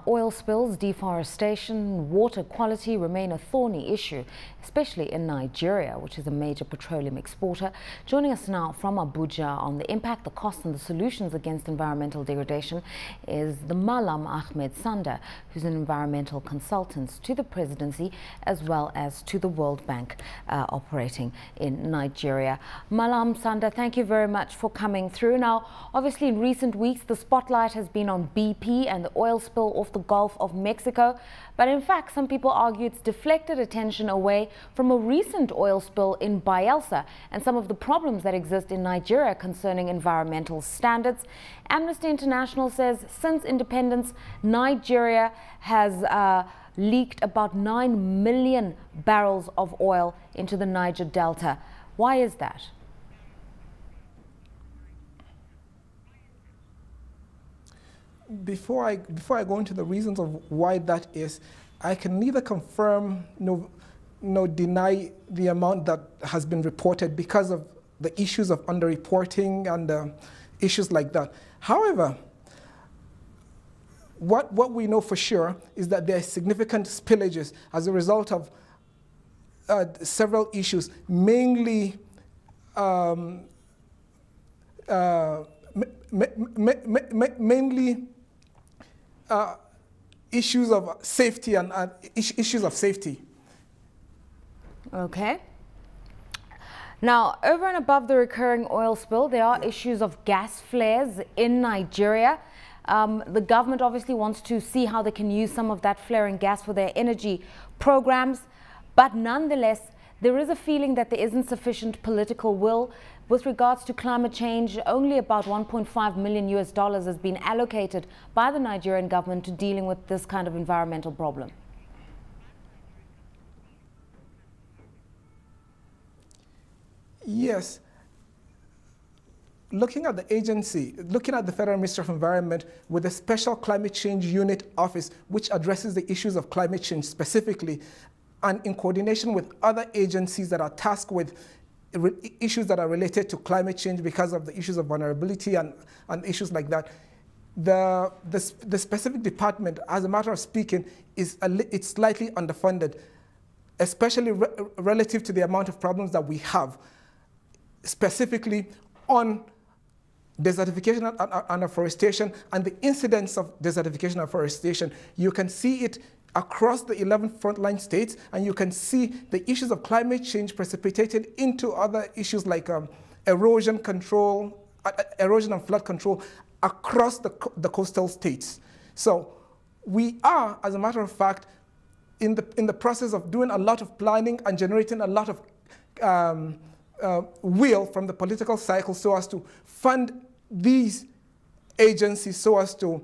Oil spills, deforestation, water quality remain a thorny issue, especially in Nigeria, which is a major petroleum exporter. Joining us now from Abuja on the impact, the costs and the solutions against environmental degradation is the Mallam Ahmed Sanda, who's an environmental consultant to the Presidency as well as to the World Bank operating in Nigeria. Mallam Sanda, thank you very much for coming through. Now, obviously in recent weeks, the spotlight has been on BP and the oil spill off the Gulf of Mexico. But in fact, some people argue it's deflected attention away from a recent oil spill in Bayelsa and some of the problems that exist in Nigeria concerning environmental standards. Amnesty International says since independence, Nigeria has leaked about 9 million barrels of oil into the Niger Delta. Why is that? Before I go into the reasons of why that is, I can neither confirm nor deny the amount that has been reported because of the issues of underreporting and issues like that. However, what we know for sure is that there are significant spillages as a result of several issues, mainly issues of safety and issues of safety. Okay. Now, over and above the recurring oil spill, there are issues of gas flares in Nigeria. The government obviously wants to see how they can use some of that flaring gas for their energy programs. But nonetheless, there is a feeling that there isn't sufficient political will. With regards to climate change, only about $1.5 million has been allocated by the Nigerian government to dealing with this kind of environmental problem. Yes. Looking at the agency, looking at the Federal Ministry of Environment with a special climate change unit office which addresses the issues of climate change specifically, and in coordination with other agencies that are tasked with issues that are related to climate change because of the issues of vulnerability and issues like that, the specific department, as a matter of speaking, it's slightly underfunded, especially relative to the amount of problems that we have, specifically on desertification and afforestation and the incidence of desertification and afforestation. You can see it across the 11 frontline states, and you can see the issues of climate change precipitated into other issues like erosion control, erosion and flood control across the coastal states. So we are, as a matter of fact, in the process of doing a lot of planning and generating a lot of will from the political cycle so as to fund these agencies so as to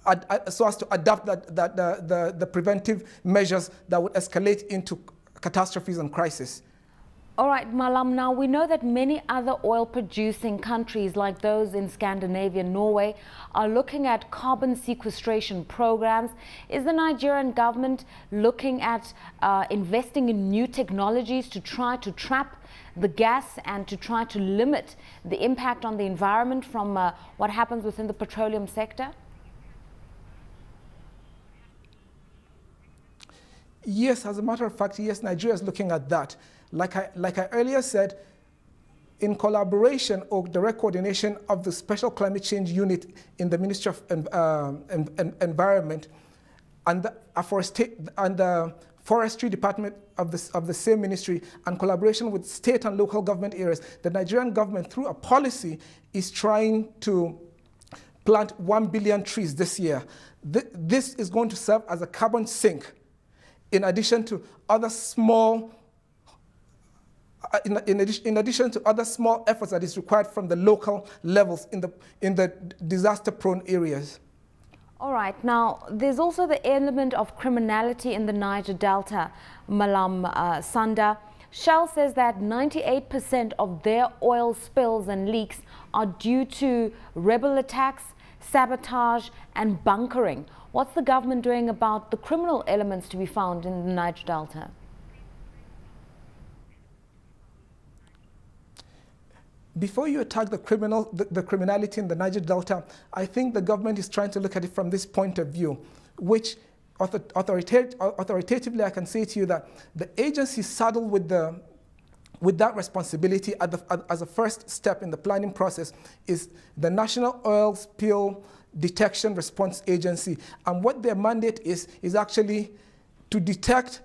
adopt the preventive measures that would escalate into catastrophes and crises. All right, Mallam, now we know that many other oil-producing countries like those in Scandinavia, Norway, are looking at carbon sequestration programs. Is the Nigerian government looking at investing in new technologies to try to trap the gas and to try to limit the impact on the environment from what happens within the petroleum sector? Yes, as a matter of fact, yes, Nigeria is looking at that. Like I earlier said, in collaboration or direct coordination of the Special Climate Change Unit in the Ministry of Environment and the Forestry Department of the same ministry, and collaboration with state and local government areas, the Nigerian government, through a policy, is trying to plant 1 billion trees this year. This is going to serve as a carbon sink, in addition to other small in addition to other small efforts that is required from the local levels in the disaster-prone areas. All right. Now, there's also the element of criminality in the Niger Delta, Mallam Sanda. Shell says that 98% of their oil spills and leaks are due to rebel attacks, sabotage, and bunkering. What's the government doing about the criminal elements to be found in the Niger Delta? Before you attack the criminality in the Niger Delta, I think the government is trying to look at it from this point of view. which authoritatively I can say to you that the agency saddled with that responsibility as a first step in the planning process is the National Oil Spill Detection Response Agency. And what their mandate is actually to detect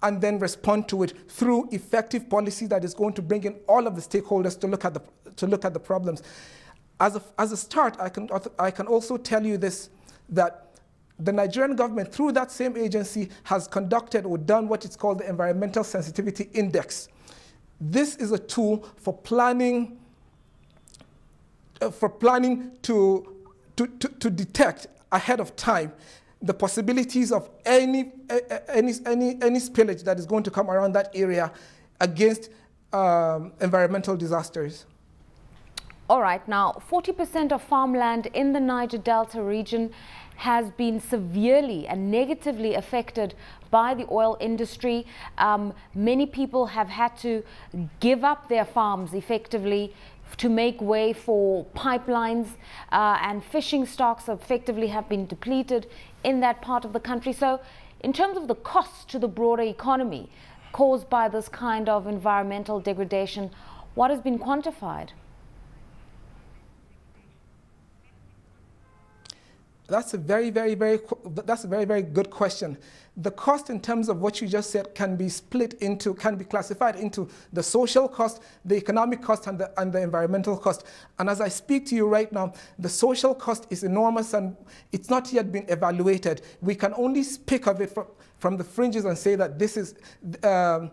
and then respond to it through effective policy that is going to bring in all of the stakeholders to look at the problems. As a start, I can also tell you this, that the Nigerian government, through that same agency, has conducted or done what is called the Environmental Sensitivity Index. This is a tool for planning to detect ahead of time the possibilities of any spillage that is going to come around that area against environmental disasters. All right, now 40% of farmland in the Niger Delta region has been severely and negatively affected by the oil industry. Many people have had to give up their farms effectively to make way for pipelines, and fishing stocks effectively have been depleted in that part of the country. So in terms of the cost to the broader economy caused by this kind of environmental degradation, what has been quantified? That's a very good question. The cost in terms of what you just said can be classified into the social cost, the economic cost, and the environmental cost. And as I speak to you right now, the social cost is enormous and it's not yet been evaluated. We can only speak of it from the fringes and say that this is the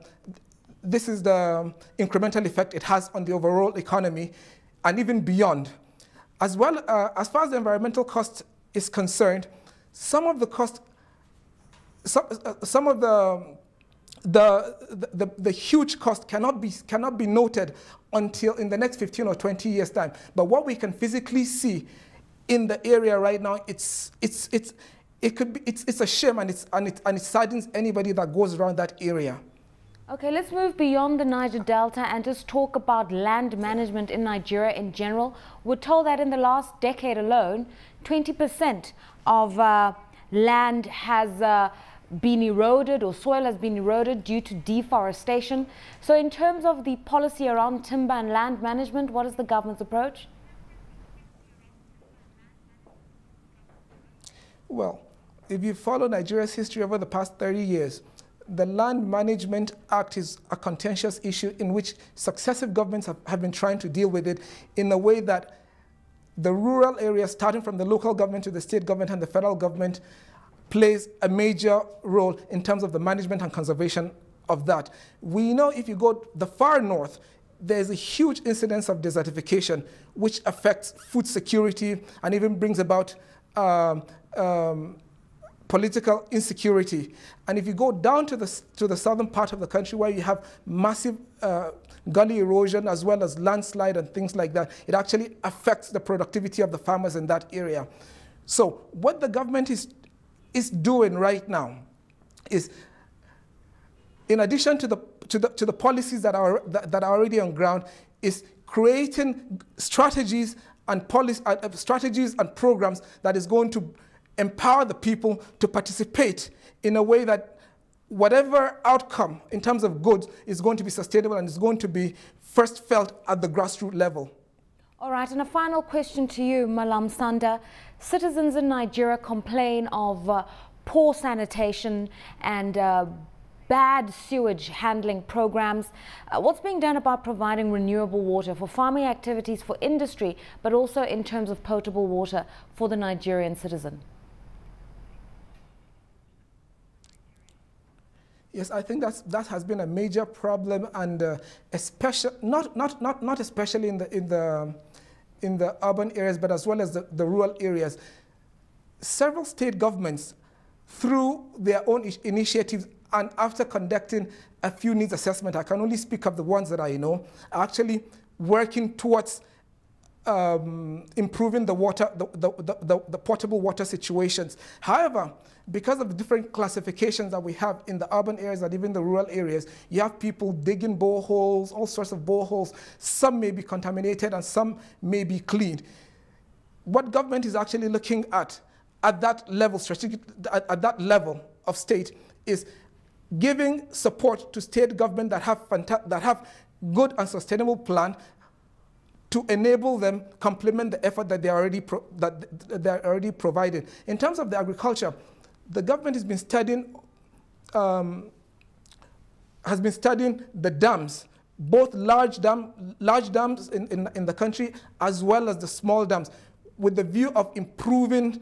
incremental effect it has on the overall economy and even beyond. As well, as far as the environmental cost is concerned, some of the cost, some of the huge cost cannot be noted until in the next 15 or 20 years' time. But what we can physically see in the area right now, it's a shame, and it saddens anybody that goes around that area. Okay, let's move beyond the Niger Delta and just talk about land management in Nigeria in general. We're told that in the last decade alone, 20% of land has been eroded, or soil has been eroded due to deforestation. So in terms of the policy around timber and land management, what is the government's approach? Well, if you follow Nigeria's history over the past 30 years, the Land Management Act is a contentious issue in which successive governments have been trying to deal with it in a way that the rural areas, starting from the local government to the state government and the federal government, plays a major role in terms of the management and conservation of that. We know if you go the far north, there's a huge incidence of desertification, which affects food security and even brings about political insecurity. And if you go down to the southern part of the country, where you have massive gully erosion as well as landslide and things like that, it actually affects the productivity of the farmers in that area. So what the government is doing right now is, in addition to the policies that are already on ground, is creating strategies and programs that is going to empower the people to participate in a way that whatever outcome in terms of goods is going to be sustainable and is going to be first felt at the grassroots level. All right, and a final question to you, Mallam Sanda. Citizens in Nigeria complain of poor sanitation and bad sewage handling programs. What's being done about providing renewable water for farming activities, for industry, but also in terms of potable water for the Nigerian citizen? Yes, I think that has been a major problem, and especially not especially in the urban areas, but as well as the rural areas. Several state governments, through their own initiatives and after conducting a few needs assessment, I can only speak of the ones that I know, are actually working towards improving the potable water situations. However, because of the different classifications that we have in the urban areas and even the rural areas, you have people digging boreholes, all sorts of boreholes. Some may be contaminated and some may be cleaned. What government is actually looking at at that level, at that level of state, is giving support to state government that have good and sustainable plan to enable them complement the effort that they're already providing. In terms of the agriculture, the government has been studying the dams, both large dams in the country as well as the small dams, with the view of improving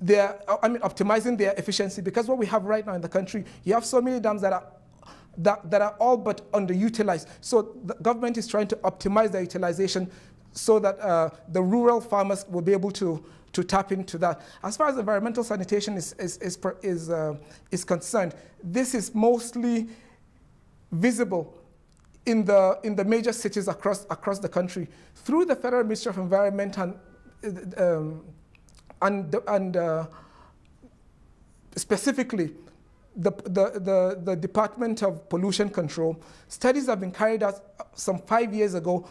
optimizing their efficiency. Because what we have right now in the country, you have so many dams that are all but underutilized. So the government is trying to optimize their utilization so that the rural farmers will be able to tap into that. As far as environmental sanitation is concerned, this is mostly visible in the major cities across the country through the Federal Ministry of Environment and specifically the Department of Pollution Control. Studies have been carried out some 5 years ago,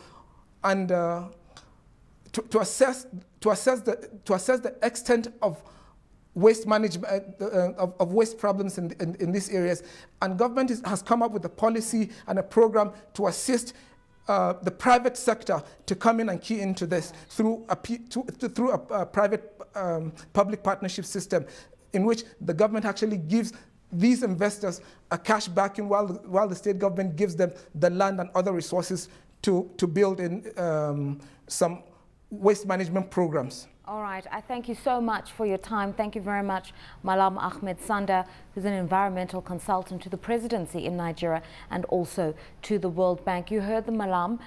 and to assess the extent of waste management, of waste problems in these areas. And government has come up with a policy and a program to assist the private sector to come in and key into this through a private public partnership system, in which the government actually gives these investors a cash backing while the state government gives them the land and other resources to build in some waste management programs. All right, I thank you so much for your time. Thank you very much, Mallam Ahmed Sanda, who's an environmental consultant to the Presidency in Nigeria and also to the World Bank. You heard the Mallam,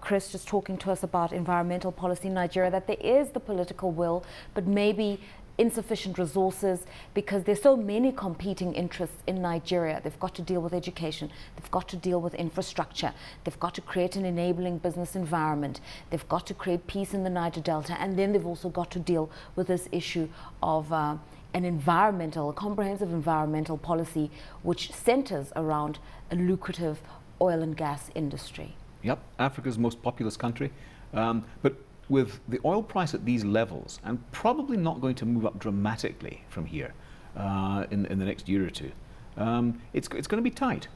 Chris, just talking to us about environmental policy in Nigeria, that there is the political will, but maybe insufficient resources, because there's so many competing interests in Nigeria. They've got to deal with education, they've got to deal with infrastructure, they've got to create an enabling business environment, they've got to create peace in the Niger Delta, and then they've also got to deal with this issue of a comprehensive environmental policy which centers around a lucrative oil and gas industry. Yep, Africa's most populous country, but with the oil price at these levels, and probably not going to move up dramatically from here in the next year or two, it's going to be tight.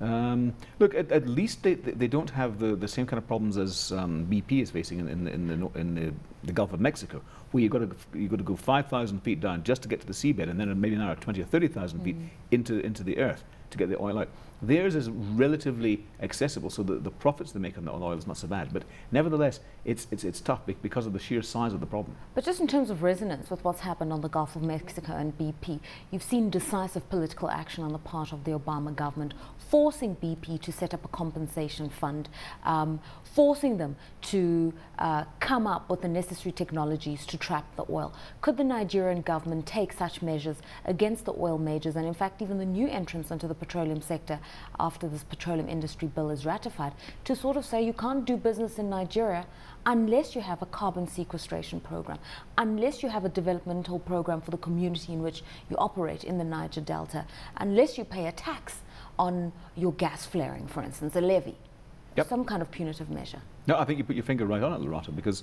Look, at least they don't have the same kind of problems as BP is facing in the Gulf of Mexico, where you've got to go 5,000 feet down just to get to the seabed, and then maybe now 20 or 30,000 feet into the earth to get the oil out. Theirs is relatively accessible, so the profits they make on the oil is not so bad. But nevertheless, it's tough because of the sheer size of the problem. But just in terms of resonance with what's happened on the Gulf of Mexico and BP, you've seen decisive political action on the part of the Obama government, forcing BP to set up a compensation fund, forcing them to come up with the necessary technologies to trap the oil. Could the Nigerian government take such measures against the oil majors, and in fact even the new entrants into the petroleum sector after this petroleum industry bill is ratified, to sort of say you can't do business in Nigeria unless you have a carbon sequestration program, unless you have a developmental program for the community in which you operate in the Niger Delta, unless you pay a tax on your gas flaring, for instance, a levy, some kind of punitive measure? No, I think you put your finger right on it, Loretta, because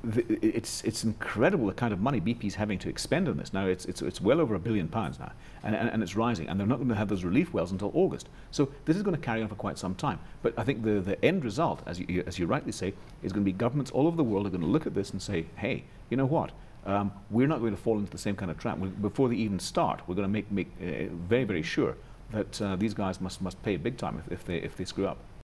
it's incredible the kind of money BP's having to expend on this. Now it's well over £1 billion now, and it's rising, and they're not going to have those relief wells until August. So this is going to carry on for quite some time. But I think the end result, as you rightly say, is going to be governments all over the world are going to look at this and say, hey, you know what? We're not going to fall into the same kind of trap. Before they even start, we're going to make very, very sure that these guys must pay big time if they screw up.